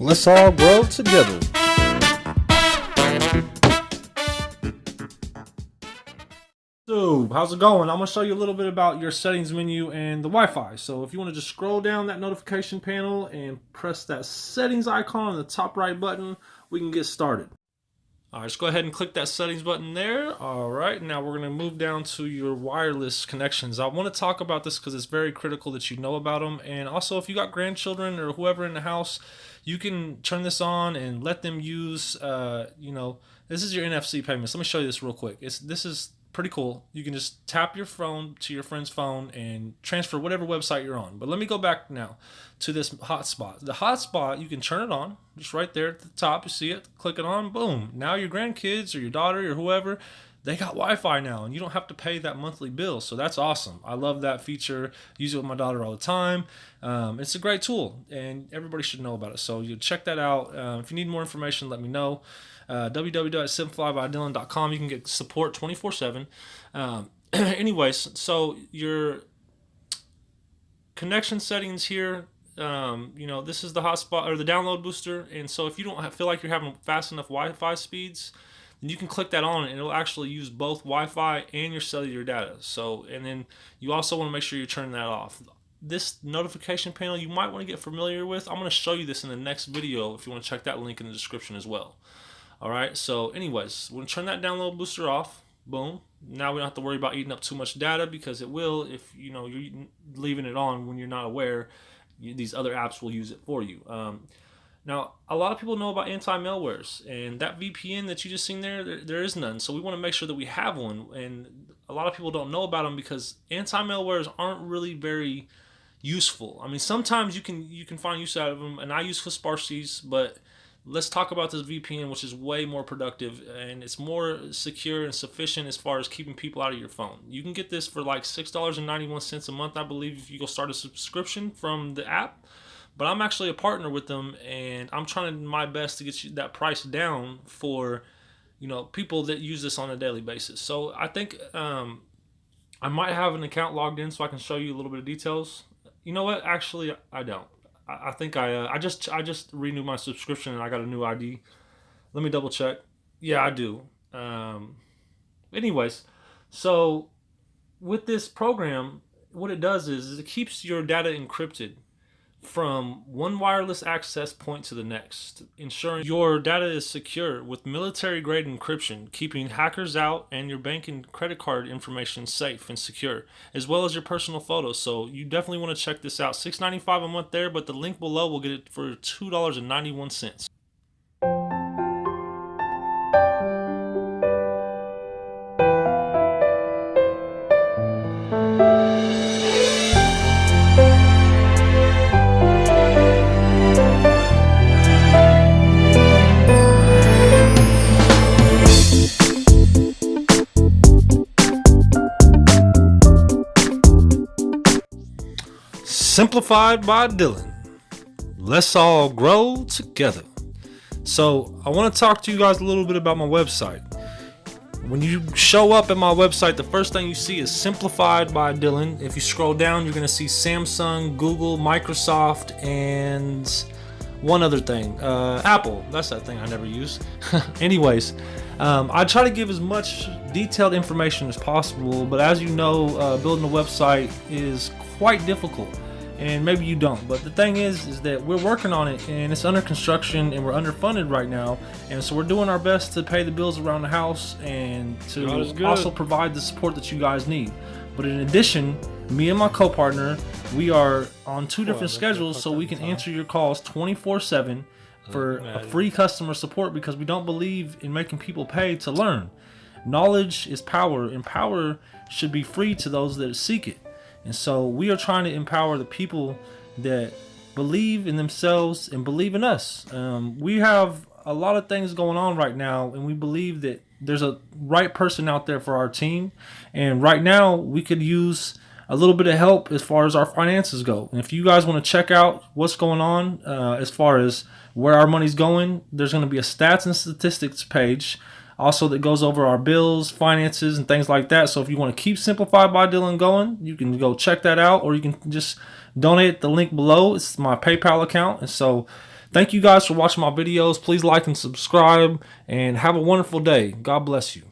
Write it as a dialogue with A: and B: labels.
A: Let's all grow together. So, how's it going? I'm going to show you a little bit about your settings menu and the Wi-Fi. So, if you want to just scroll down that notification panel and press that settings icon on the top right button, we can get started. All right, just go ahead and click that settings button there. All right, now we're going to move down to your wireless connections. I want to talk about this because it's very critical that you know about them. And also, if you got grandchildren or whoever in the house, you can turn this on and let them use, this is your NFC payments. Let me show you this real quick. This is pretty cool. You can just tap your phone to your friend's phone and transfer whatever website you're on. But let me go back now to this hotspot. The hotspot, you can turn it on just right there at the top. You see it, click it on, boom. Now your grandkids or your daughter or whoever, they got Wi-Fi now and you don't have to pay that monthly bill. So that's awesome. I love that feature. Use it with my daughter all the time. It's a great tool and everybody should know about it. So you check that out. If you need more information, let me know. www.simplifiedbydylan.com. You can get support 24/7. Anyways, so your connection settings here, this is the hotspot or the download booster. And so if you don't feel like you're having fast enough Wi-Fi speeds, then you can click that on and it'll actually use both Wi-Fi and your cellular data. So, and then you also want to make sure you turn that off. This notification panel you might want to get familiar with. I'm going to show you this in the next video if you want to check that link in the description as well. All right, so anyways, we're going to turn that download booster off. Boom. Now we don't have to worry about eating up too much data because it will if you're leaving it on when you're not aware. These other apps will use it for you. Now, a lot of people know about anti-malwares, and that VPN that you just seen there is none. So we want to make sure that we have one, and a lot of people don't know about them because anti-malwares aren't really very useful. I mean, sometimes you can find use out of them, and I use Kaspersky's, but let's talk about this VPN, which is way more productive and it's more secure and sufficient as far as keeping people out of your phone. You can get this for like $6.91 a month, I believe, if you go start a subscription from the app. But I'm actually a partner with them, and I'm trying my best to get that price down for people that use this on a daily basis. So I think I might have an account logged in so I can show you a little bit of details. You know what? Actually, I don't. I think I just renewed my subscription and I got a new ID. Let me double check. Yeah, I do. Anyways, so with this program, what it does is it keeps your data encrypted from one wireless access point to the next, ensuring your data is secure with military-grade encryption, keeping hackers out and your bank and credit card information safe and secure, as well as your personal photos. So you definitely want to check this out. $6.95 a month there, but the link below will get it for $2.91. Simplified by Dylan. Let's all grow together. So I want to talk to you guys a little bit about my website. When you show up at my website, the first thing you see is Simplified by Dylan. If you scroll down, you're going to see Samsung, Google, Microsoft, and one other thing, Apple. That's that thing I never use. Anyways, I try to give as much detailed information as possible, but as you know, building a website is quite difficult. And maybe you don't, but the thing is that we're working on it and it's under construction and we're underfunded right now, and so we're doing our best to pay the bills around the house and to also provide the support that you guys need. But in addition, me and my co-partner, we are on two different schedules so we can answer your calls 24/7 for a free customer support, because we don't believe in making people pay to learn. Knowledge is power, and power should be free to those that seek it. And so we are trying to empower the people that believe in themselves and believe in us. We have a lot of things going on right now, and we believe that there's a right person out there for our team. And right now we could use a little bit of help as far as our finances go. And if you guys want to check out what's going on as far as where our money's going, there's going to be a stats and statistics page also that goes over our bills, finances, and things like that. So if you want to keep Simplified by Dylan going, you can go check that out, or you can just donate at the link below. It's my PayPal account. And so Thank you guys for watching my videos. Please like and subscribe, and have a wonderful day. God bless you.